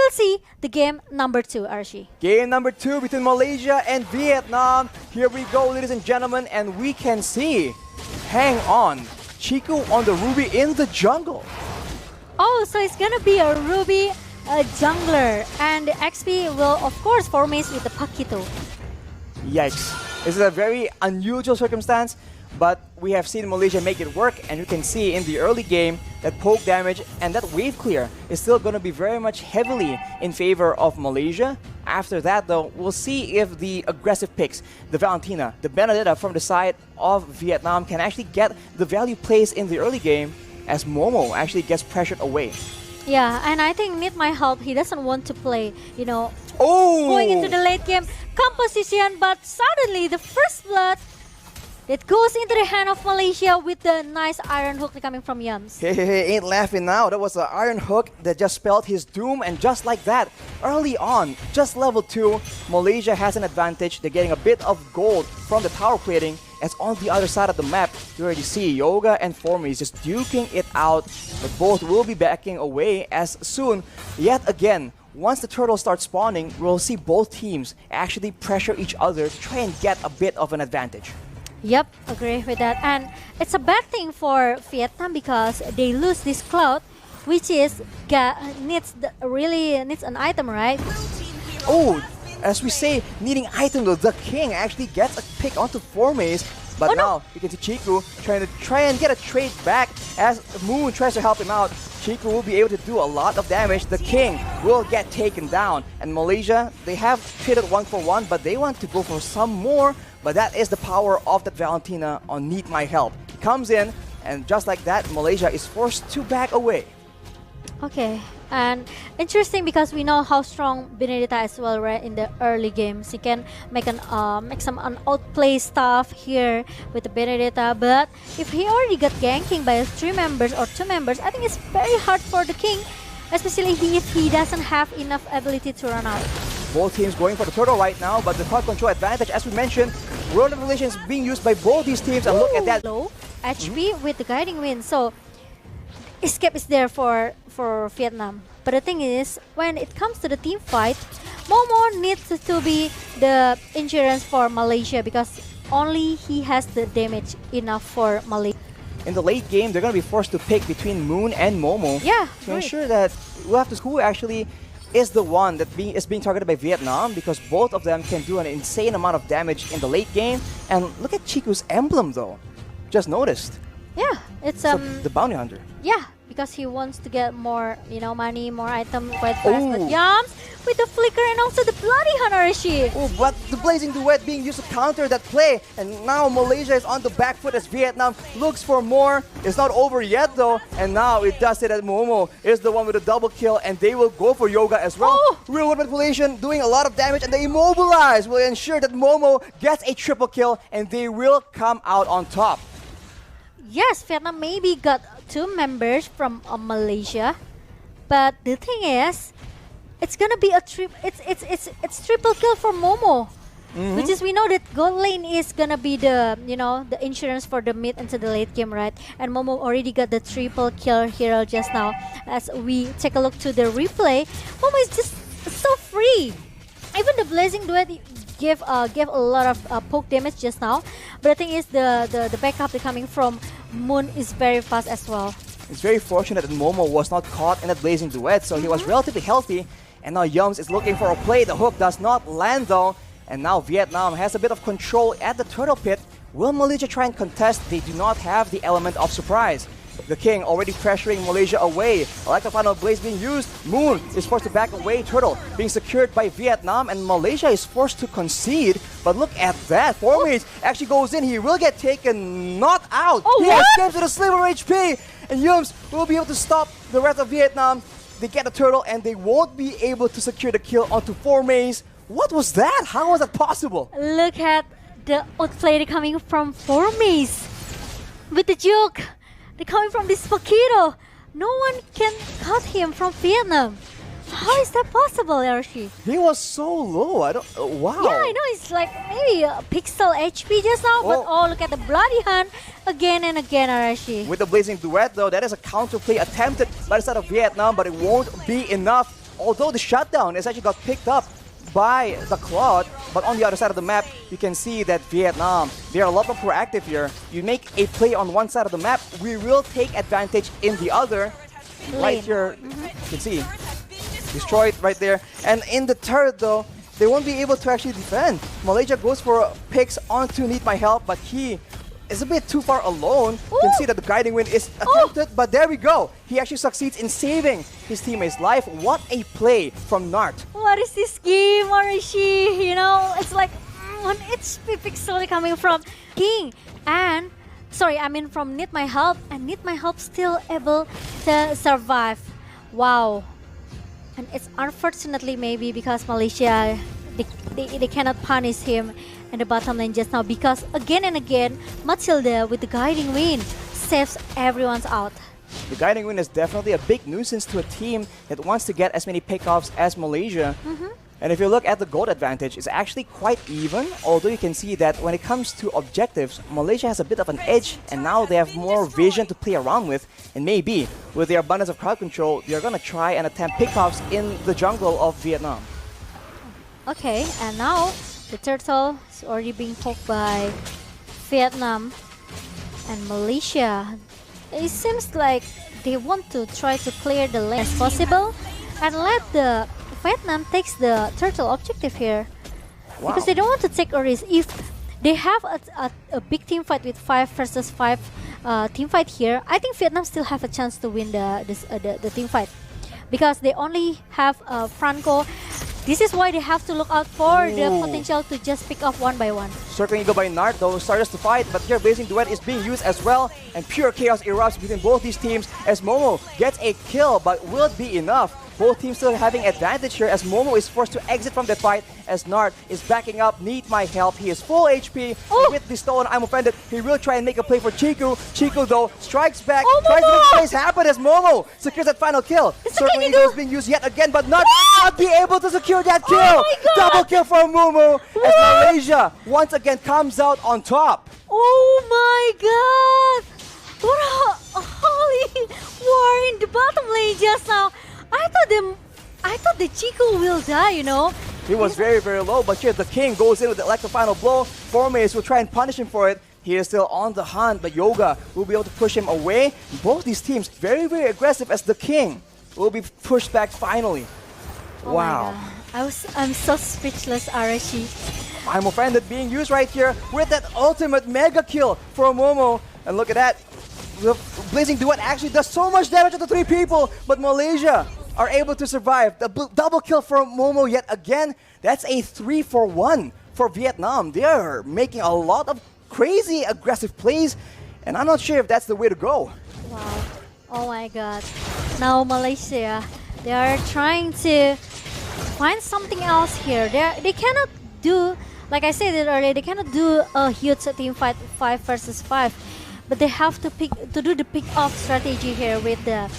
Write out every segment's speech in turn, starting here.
will see the game number 2, Archie. Game number 2 between Malaysia and Vietnam. Here we go, ladies and gentlemen, and we can see, hang on, Chico on the Ruby in the jungle. Oh, so it's gonna be a Ruby jungler, and the XP will of course formate with the Paquito. Yikes. This is a very unusual circumstance, but we have seen Malaysia make it work, and you can see in the early game that poke damage and that wave clear is still going to be very much heavily in favor of Malaysia. After that though, we'll see if the aggressive picks, the Valentina, the Benedetta from the side of Vietnam can actually get the value plays in the early game as Momo actually gets pressured away. Yeah, and I think Need might help. He doesn't want to play, Oh! going into the late game composition, but suddenly the first blood that goes into the hand of Malaysia with the nice iron hook coming from Yums. Hey, ain't laughing now. That was an iron hook that just spelled his doom, and just like that, early on, just level 2, Malaysia has an advantage. They're getting a bit of gold from the tower plating, as on the other side of the map, you already see Yoga and Formies just duking it out, but both will be backing away as soon, yet again, once the turtles start spawning, we'll see both teams actually pressure each other to try and get a bit of an advantage. Yep, agree with that. And it's a bad thing for Vietnam because they lose this cloud, which is really needs an item, right? Oh, as we say, needing item though, the king actually gets a pick onto Formies. But now you can see Chiku trying and get a trade back as Moon tries to help him out. Chiku will be able to do a lot of damage. The king will get taken down. And Malaysia, they have traded 1-for-1, but they want to go for some more. But that is the power of that Valentina on Need My Help. He comes in, and just like that, Malaysia is forced to back away. Okay, and interesting because we know how strong Benedetta as well, right? In the early games, he can make some outplay stuff here with the Benedetta. But if he already got ganking by 3 members or 2 members, I think it's very hard for the king, especially if he doesn't have enough ability to run out. Both teams going for the turtle right now, but the crowd control advantage, as we mentioned, World of Relations being used by both these teams. And look at that low HP with the guiding wind. So escape is there for Vietnam. But the thing is, when it comes to the team fight, Momo needs to be the insurance for Malaysia because only he has the damage enough for Malaysia. in the late game, they're going to be forced to pick between Moon and Momo. Yeah, to ensure that we'll have to who actually is the one that is being targeted by Vietnam, because both of them can do an insane amount of damage in the late game. And look at Chiku's emblem though. Just noticed. Yeah, it's the bounty hunter. Yeah, because he wants to get more, money, more item quite fast. But Yams with the flicker and also the bloody Hanarashi. Oh, but the blazing duet being used to counter that play, and now Malaysia is on the back foot as Vietnam looks for more. It's not over yet though, and now it does it that Momo is the one with a double kill, and they will go for Yoga as well. Real world manipulation doing a lot of damage, and the immobilize will ensure that Momo gets a triple kill, and they will come out on top. Yes, Vietnam maybe got 2 members from Malaysia, but the thing is, it's gonna be a it's triple kill for Momo, which is we know that gold lane is gonna be the the insurance for the mid into the late game, right? And Momo already got the triple kill here just now. As we take a look to the replay, Momo is just so free. Even the blazing duet gave a lot of poke damage just now, but the thing is the backup coming from Moon is very fast as well. It's very fortunate that Momo was not caught in that blazing duet, so he was relatively healthy. And now Yums is looking for a play. The hook does not land though, and now Vietnam has a bit of control at the turtle pit. Will Malaysia try and contest? They do not have the element of surprise. The King already pressuring Malaysia away. Like the final blaze being used, Moon is forced to back away. Turtle being secured by Vietnam, and Malaysia is forced to concede. But look at that. Formies actually goes in. He will get taken, not out. He escapes with a sliver HP. And Yums will be able to stop the rest of Vietnam. They get the turtle, and they won't be able to secure the kill onto Formies. What was that? How was that possible? Look at the outplay coming from Formies with the juke. They're coming from this Paquito. No one can cut him from Vietnam. How is that possible, Archie? He was so low. I don't. Wow. Yeah, I know. It's like maybe a pixel HP just now, but look at the bloody hand again and again, Archie. With the blazing duet, though, that is a counterplay attempted by the side of Vietnam, but it won't be enough. although the shutdown is actually got picked up by the Cloud, but on the other side of the map, you can see that Vietnam, they are a lot more proactive here. You make a play on one side of the map, we will take advantage in the other. Right here, you can see, destroyed right there. And in the turret though, they won't be able to actually defend. Malaysia goes for picks onto Need My Help, but he is a bit too far alone. You can see that the guiding wind is attempted, but there we go. He actually succeeds in saving his teammate's life. What a play from Nart. What is this game, Arishi? You know, it's like 1 HP pixel coming from King. And, sorry, I mean from Need My Help. And Need My Help still able to survive. Wow. And it's unfortunately maybe because Malaysia, they cannot punish him in the bottom lane just now, because again and again, Matilda with the guiding wind saves everyone's out. The guiding wind is definitely a big nuisance to a team that wants to get as many pickoffs as Malaysia. And if you look at the gold advantage, it's actually quite even, although you can see that when it comes to objectives, Malaysia has a bit of an edge, and now they have more vision to play around with, and maybe with their abundance of crowd control, they're gonna try and attempt pickoffs in the jungle of Vietnam. Okay, and now the turtle is already being poked by Vietnam and Malaysia. It seems like they want to try to clear the lane as possible and let the Vietnam takes the turtle objective here. Wow. Because they don't want to take a risk. If they have a big team fight with 5 versus 5 team fight here, I think Vietnam still have a chance to win the team fight, because they only have Franco. This is why they have to look out for the potential to just pick off one by one. Circling Eagle by Nart, though, starts to fight, but here Blazing Duet is being used as well, and pure chaos erupts between both these teams as Momo gets a kill, but will it be enough? Both teams still having advantage here as Momo is forced to exit from the fight as Nart is backing up. Need My Help. He is full HP. With the stone, I'm offended. He will try and make a play for Chiku. Chiku, though, strikes back, tries to make plays happen as Momo secures that final kill. Circling Eagle is being used yet again, but not be able to secure that kill. Double kill for Momo as Malaysia once again comes out on top. Oh my god! What a holy war in the bottom lane just now. I thought the Chico will die, you know. He was very, very low, but here the King goes in with the electro final blow. Formace will try and punish him for it. He is still on the hunt, but Yoga will be able to push him away. Both these teams very, very aggressive as the King will be pushed back finally. Oh wow. I'm so speechless, Arashi. I'm offended being used right here with that ultimate mega kill for Momo. And look at that. The Blazing Duet actually does so much damage to the 3 people, but Malaysia are able to survive. The double kill for Momo yet again. That's a 3-for-1 for Vietnam. They are making a lot of crazy aggressive plays, and I'm not sure if that's the way to go. Wow. Oh my god. Now Malaysia, they are trying to find something else here. They cannot do, like I said earlier, they cannot do a huge team fight 5 versus 5. But they have to do the pick-off strategy here with the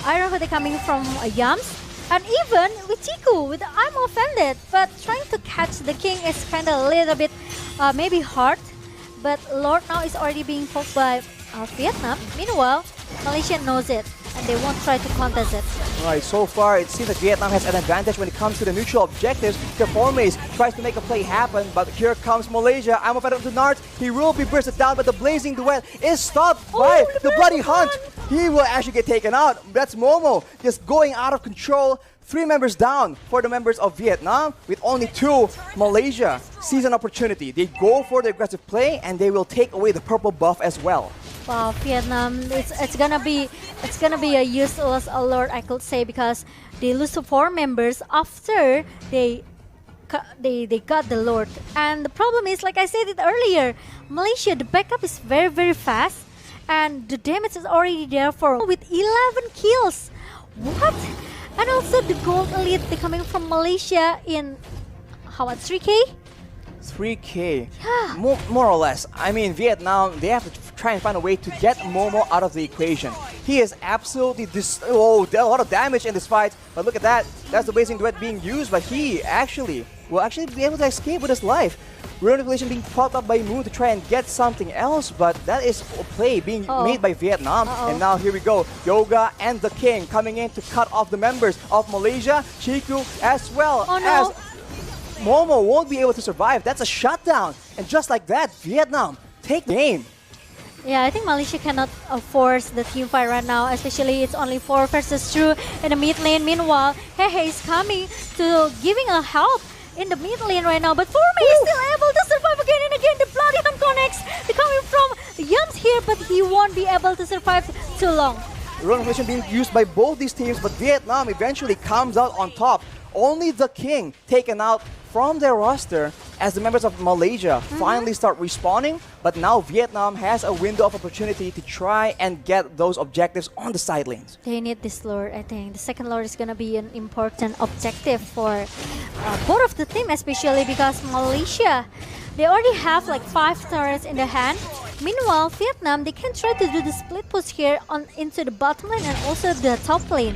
Iron Hood coming from Yams. And even with Chiku, with I'm offended. But trying to catch the King is kind of a little bit maybe hard. But Lord now is already being poked by Vietnam. Meanwhile, Malaysia knows it, and they won't try to contest it. Right, so far it seems that Vietnam has an advantage when it comes to the neutral objectives. Formace tries to make a play happen, but here comes Malaysia. I'm offended to Nart. He will be bursted down, but the Blazing Duet is stopped by the Bloody Hunt. He will actually get taken out. That's Momo just going out of control. 3 members down for the members of Vietnam, with only 2. Malaysia sees an opportunity. They go for the aggressive play, and they will take away the purple buff as well. Wow, Vietnam, it's gonna be a useless alert, I could say, because they lose to 4 members after they got the Lord. And the problem is, like I said it earlier, Malaysia, the backup is very, very fast, and the damage is already there with 11 kills. What? And also the gold elite coming from Malaysia in how much, 3K? 3K. Yeah. More or less. I mean, Vietnam, they have to try and find a way to get Momo out of the equation. He is absolutely dealt a lot of damage in this fight, but look at that. That's the Blazing Duet being used, but he will actually be able to escape with his life. Renovation being propped up by Moon to try and get something else, but that is a play being made by Vietnam. And now here we go. Yoga and the King coming in to cut off the members of Malaysia. Chiku as well as Momo won't be able to survive. That's a shutdown. And just like that, Vietnam take the game. Yeah, I think Malaysia cannot force the team fight right now, especially it's only 4 versus 2 in the mid lane. Meanwhile, Hehe is coming to giving a help in the mid lane right now, but Forme is still able to survive again and again. The bloody hunt connects. They're coming from Yums here, but he won't be able to survive too long. Renovation being used by both these teams, but Vietnam eventually comes out on top. Only the King taken out from their roster as the members of Malaysia finally start respawning, but now Vietnam has a window of opportunity to try and get those objectives on the side lanes. They need this lord, I think. The second lord is going to be an important objective for both of the team, especially because Malaysia, they already have like 5 turrets in their hand. Meanwhile, Vietnam, they can try to do the split push here on into the bottom lane and also the top lane.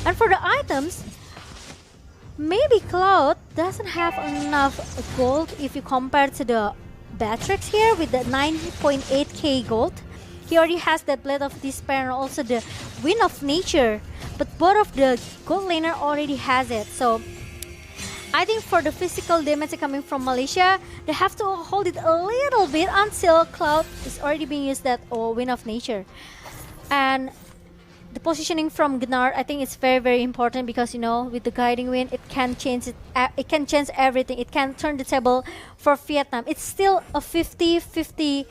And for the items, maybe Cloud doesn't have enough gold if you compare to the Batrix here with the 9.8k gold. He already has that Blade of Despair and also the Wind of Nature, but both of the gold laner already has it. So I think for the physical damage coming from Malaysia, they have to hold it a little bit until Cloud is already being used that Wind of Nature. And the positioning from Gnard, I think it's very, very important because, you know, with the Guiding Wind, it can change it can change everything. It can turn the table for Vietnam. It's still a 50-50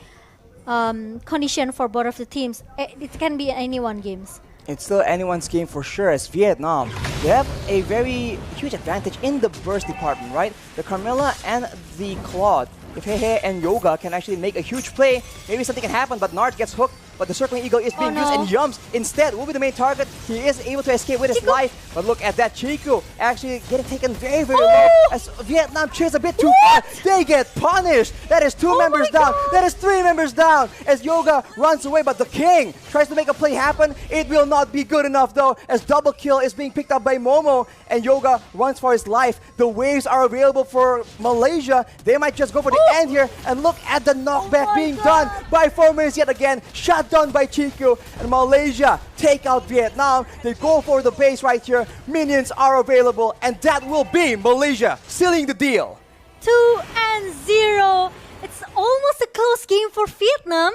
condition for both of the teams. It can be anyone games. It's still anyone's game for sure, as Vietnam, they have a very huge advantage in the burst department, right? The Carmilla and the Claude. If Hehe and Yoga can actually make a huge play, maybe something can happen, but Nart gets hooked. But the Circling Eagle is being used, and Yums instead will be the main target. He is able to escape with his life, but look at that. Chiku actually getting taken very, very low as Vietnam cheers a bit too far. They get punished. That is 2 members down. That is 3 members down as Yoga runs away, but the King tries to make a play happen. It will not be good enough though, as double kill is being picked up by Momo, and Yoga runs for his life. The waves are available for Malaysia. They might just go for the end here, and look at the knockback being done by 4 minutes yet again. Shut done by Chiku, and Malaysia take out Vietnam. They go for the base right here. Minions are available, and that will be Malaysia sealing the deal. 2-0. It's almost a close game for Vietnam.